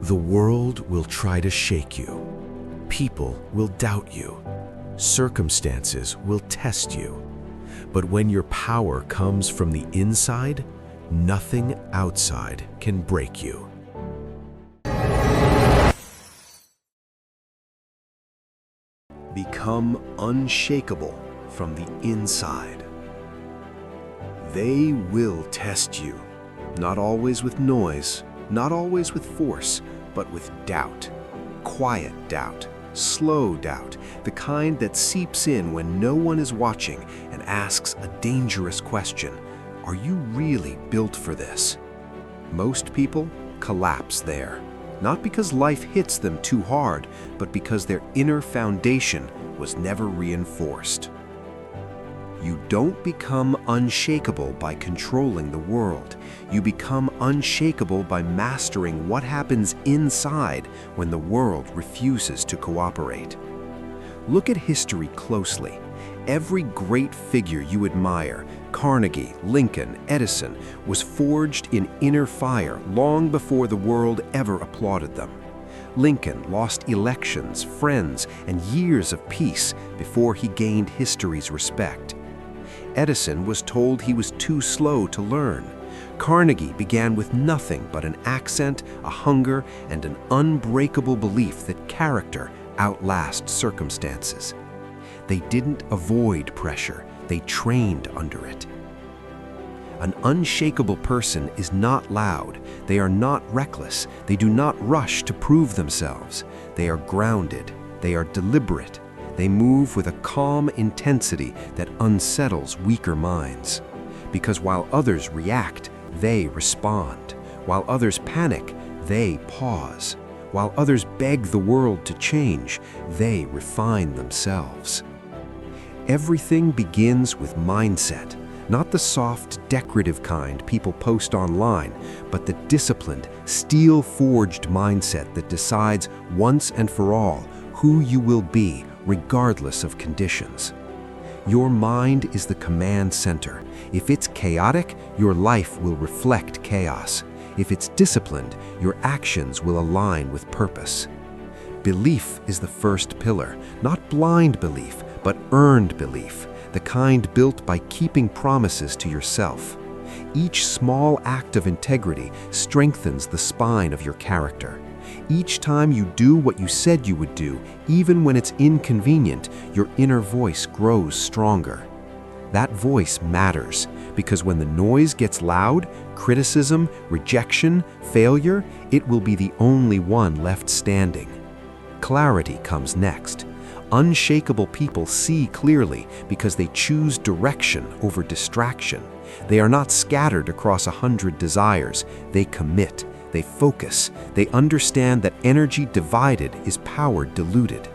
The world will try to shake you. People will doubt you. Circumstances will test you. But when your power comes from the inside, nothing outside can break you. Become unshakable from the inside. They will test you, not always with noise, not always with force, but with doubt. Quiet doubt, slow doubt, the kind that seeps in when no one is watching and asks a dangerous question. Are you really built for this? Most people collapse there, not because life hits them too hard, but because their inner foundation was never reinforced. You don't become unshakable by controlling the world. You become unshakable by mastering what happens inside when the world refuses to cooperate. Look at history closely. Every great figure you admire, Carnegie, Lincoln, Edison, was forged in inner fire long before the world ever applauded them. Lincoln lost elections, friends, and years of peace before he gained history's respect. Edison was told he was too slow to learn. Carnegie began with nothing but an accent, a hunger, and an unbreakable belief that character outlasts circumstances. They didn't avoid pressure, they trained under it. An unshakable person is not loud, they are not reckless, they do not rush to prove themselves. They are grounded, they are deliberate, they move with a calm intensity that unsettles weaker minds. Because while others react, they respond. While others panic, they pause. While others beg the world to change, they refine themselves. Everything begins with mindset, not the soft, decorative kind people post online, but the disciplined, steel-forged mindset that decides once and for all who you will be, regardless of conditions. Your mind is the command center. If it's chaotic, your life will reflect chaos. If it's disciplined, your actions will align with purpose. Belief is the first pillar, not blind belief, but earned belief, the kind built by keeping promises to yourself. Each small act of integrity strengthens the spine of your character. Each time you do what you said you would do, even when it's inconvenient, your inner voice grows stronger. That voice matters because when the noise gets loud, criticism, rejection, failure, it will be the only one left standing. Clarity comes next. Unshakable people see clearly because they choose direction over distraction. They are not scattered across 100 desires. They commit. They focus. They understand that energy divided is power diluted.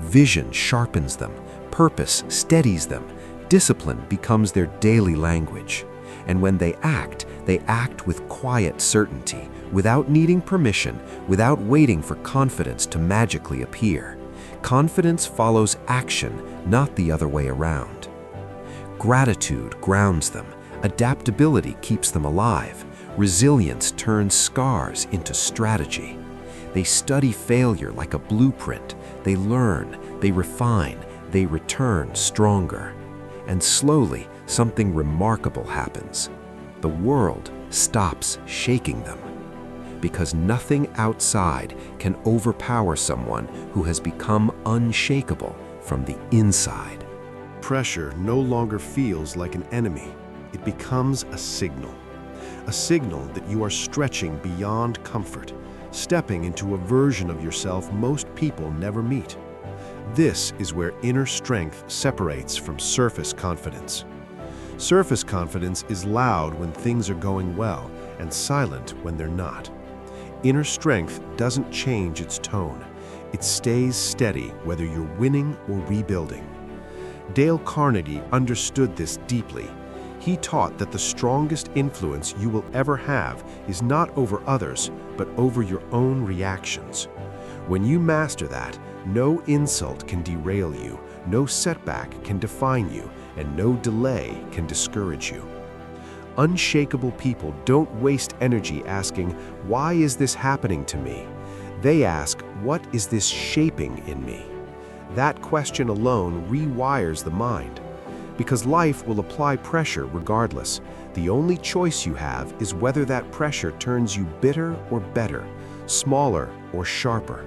Vision sharpens them. Purpose steadies them. Discipline becomes their daily language. And when they act with quiet certainty, without needing permission, without waiting for confidence to magically appear. Confidence follows action, not the other way around. Gratitude grounds them. Adaptability keeps them alive. Resilience turns scars into strategy. They study failure like a blueprint. They learn, they refine, they return stronger. And slowly, something remarkable happens. The world stops shaking them. Because nothing outside can overpower someone who has become unshakable from the inside. Pressure no longer feels like an enemy. It becomes a signal that you are stretching beyond comfort, stepping into a version of yourself most people never meet. This is where inner strength separates from surface confidence. Surface confidence is loud when things are going well and silent when they're not. Inner strength doesn't change its tone. It stays steady whether you're winning or rebuilding. Dale Carnegie understood this deeply. He taught that the strongest influence you will ever have is not over others, but over your own reactions. When you master that, no insult can derail you, no setback can define you, and no delay can discourage you. Unshakable people don't waste energy asking, "Why is this happening to me?" They ask, "What is this shaping in me?" That question alone rewires the mind. Because life will apply pressure regardless. The only choice you have is whether that pressure turns you bitter or better, smaller or sharper.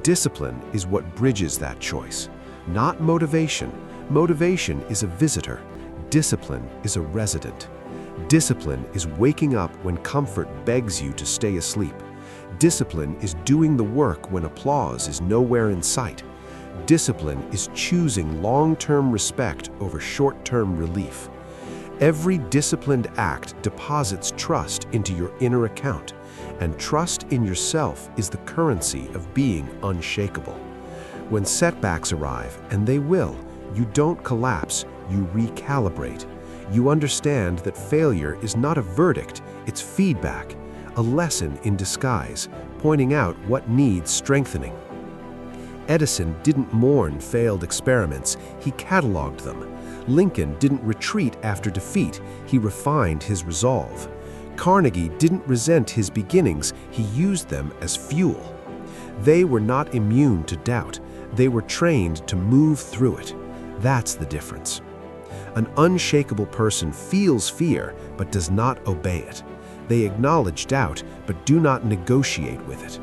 Discipline is what bridges that choice, not motivation. Motivation is a visitor. Discipline is a resident. Discipline is waking up when comfort begs you to stay asleep. Discipline is doing the work when applause is nowhere in sight. Discipline is choosing long-term respect over short-term relief. Every disciplined act deposits trust into your inner account, and trust in yourself is the currency of being unshakable. When setbacks arrive, and they will, you don't collapse, you recalibrate. You understand that failure is not a verdict, it's feedback, a lesson in disguise, pointing out what needs strengthening. Edison didn't mourn failed experiments, he cataloged them. Lincoln didn't retreat after defeat, he refined his resolve. Carnegie didn't resent his beginnings, he used them as fuel. They were not immune to doubt, they were trained to move through it. That's the difference. An unshakable person feels fear but does not obey it. They acknowledge doubt but do not negotiate with it.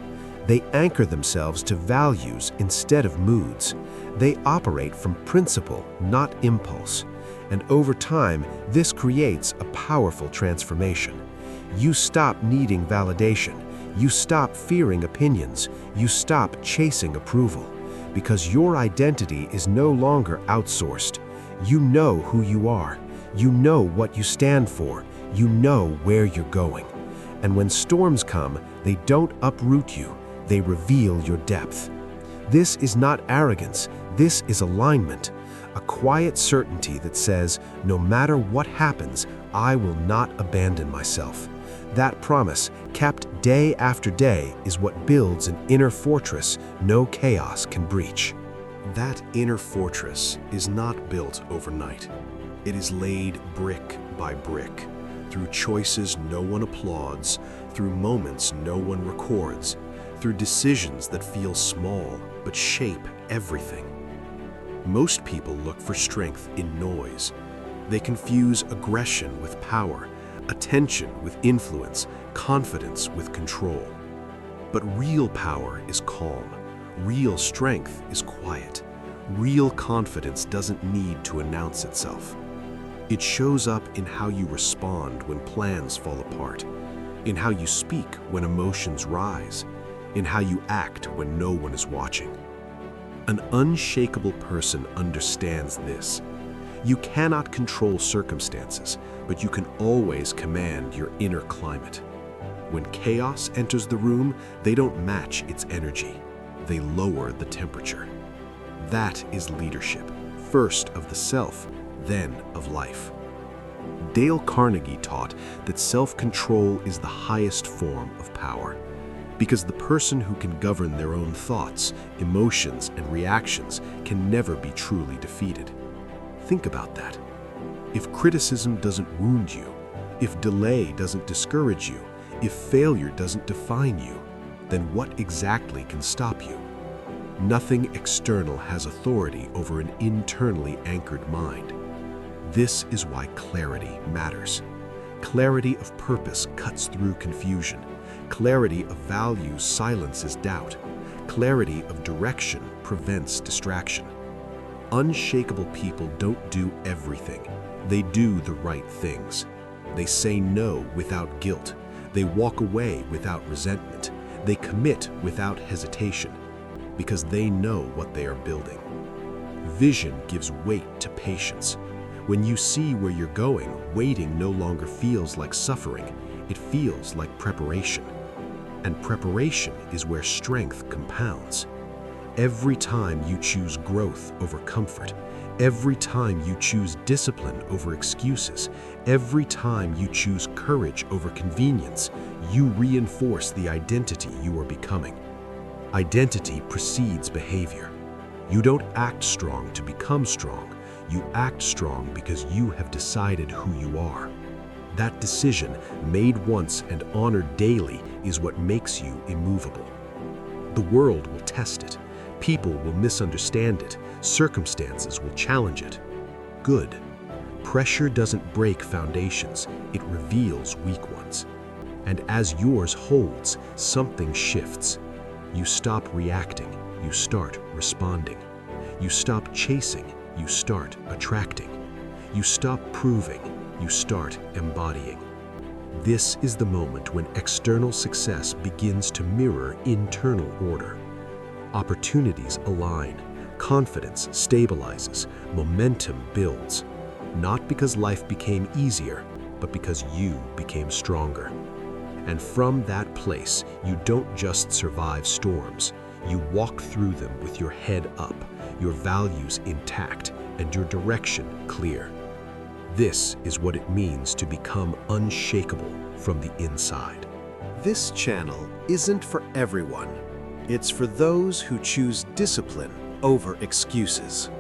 They anchor themselves to values instead of moods. They operate from principle, not impulse. And over time, this creates a powerful transformation. You stop needing validation. You stop fearing opinions. You stop chasing approval. Because your identity is no longer outsourced. You know who you are. You know what you stand for. You know where you're going. And when storms come, they don't uproot you. They reveal your depth. This is not arrogance. This is alignment. A quiet certainty that says, no matter what happens, I will not abandon myself. That promise, kept day after day, is what builds an inner fortress no chaos can breach. That inner fortress is not built overnight. It is laid brick by brick, through choices no one applauds, through moments no one records, through decisions that feel small but shape everything. Most people look for strength in noise. They confuse aggression with power, attention with influence, confidence with control. But real power is calm. Real strength is quiet. Real confidence doesn't need to announce itself. It shows up in how you respond when plans fall apart, in how you speak when emotions rise, in how you act when no one is watching. An unshakable person understands this. You cannot control circumstances, but you can always command your inner climate. When chaos enters the room, they don't match its energy. They lower the temperature. That is leadership, first of the self, then of life. Dale Carnegie taught that self-control is the highest form of power, because the person who can govern their own thoughts, emotions, and reactions can never be truly defeated. Think about that. If criticism doesn't wound you, if delay doesn't discourage you, if failure doesn't define you, then what exactly can stop you? Nothing external has authority over an internally anchored mind. This is why clarity matters. Clarity of purpose cuts through confusion. Clarity of values silences doubt. Clarity of direction prevents distraction. Unshakable people don't do everything. They do the right things. They say no without guilt. They walk away without resentment. They commit without hesitation, because they know what they are building. Vision gives weight to patience. When you see where you're going, waiting no longer feels like suffering. It feels like preparation. And preparation is where strength compounds. Every time you choose growth over comfort, every time you choose discipline over excuses, every time you choose courage over convenience, you reinforce the identity you are becoming. Identity precedes behavior. You don't act strong to become strong. You act strong because you have decided who you are. That decision, made once and honored daily, is what makes you immovable. The world will test it. People will misunderstand it. Circumstances will challenge it. Good. Pressure doesn't break foundations, it reveals weak ones. And as yours holds, something shifts. You stop reacting, you start responding. You stop chasing, you start attracting. You stop proving, you start embodying. This is the moment when external success begins to mirror internal order. Opportunities align, confidence stabilizes, momentum builds. Not because life became easier, but because you became stronger. And from that place, you don't just survive storms. You walk through them with your head up, your values intact, and your direction clear. This is what it means to become unshakable from the inside. This channel isn't for everyone. It's for those who choose discipline over excuses.